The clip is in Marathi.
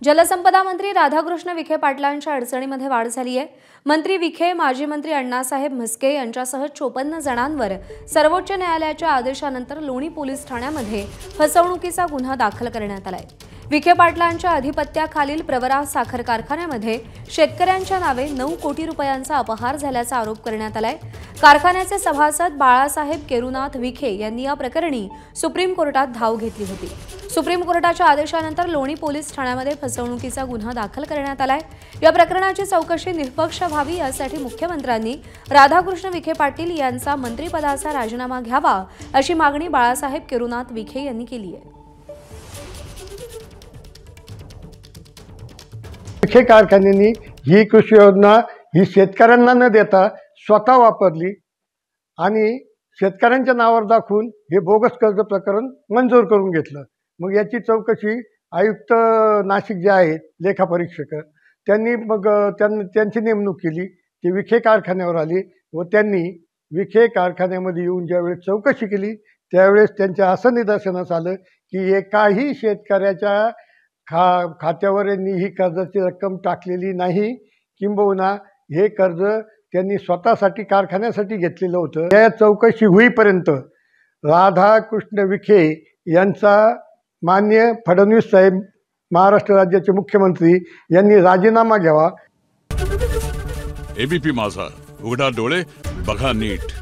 जलसंपदा मंत्री राधाकृष्ण विखे पाटलांच्या अडचणीमध्ये वाढ झाली आहे। मंत्री विखे माजी मंत्री अण्णासाहेब म्हस्के यांच्यासह 54 जणांवर सर्वोच्च न्यायालयाच्या आदेशानंतर लोणी पोलीस ठाण्यामध्ये फसवणुकीचा गुन्हा दाखल करण्यात आलाय। विखे पाटलांच्या अधिपत्याखालील प्रवरा साखर कारखान्यामध्ये शेतकऱ्यांच्या नावे 9 कोटी रुपयांचा अपहार झाल्याचा आरोप करण्यात आलाय। कारखान्याचे सभासद बाळासाहेब केरुनाथ विखे यांनी या प्रकरणी सुप्रीम कोर्टात धाव घेतली होती। सुप्रीम कोर्टाच्या आदेशानंतर लोणी पोलीस ठाण्यामध्ये फसवणुकीचा गुन्हा दाखल करण्यात आलाय। या प्रकरणाची चौकशी निष्पक्ष व्हावी यासाठी मुख्यमंत्र्यांनी राधाकृष्ण विखे पाटील यांचा मंत्रिपदाचा राजीनामा घ्यावा अशी मागणी बाळासाहेब केरुनाथ विखे यांनी केली आहे। विखे कारखान्यांनी ही कृषी योजना ही शेतकऱ्यांना न देता स्वतः वापरली आणि शेतकऱ्यांच्या नावावर दाखवून हे बोगस कर्ज प्रकरण मंजूर करून घेतलं। मग याची चौकशी आयुक्त नाशिक जे आहेत लेखापरीक्षक त्यांनी त्यांची नेमणूक केली। ती विखे कारखान्यावर आली व त्यांनी विखे कारखान्यामध्ये येऊन ज्यावेळेस चौकशी केली त्यावेळेस त्यांच्या असं निदर्शनास आलं की एकाही शेतकऱ्याच्या खात्यावर यांनी ही कर्जाची रक्कम टाकलेली नाही, किंबहुना हे कर्ज त्यांनी स्वतःसाठी कारखान्यासाठी घेतलेलं होतं। या चौकशी होईपर्यंत राधाकृष्ण विखे यांचा माननीय फडणवीस साहेब महाराष्ट्र राज्याचे मुख्यमंत्री यांनी राजीनामा घ्यावा। एबीपी माझा, उघडा डोळे बघा नीट।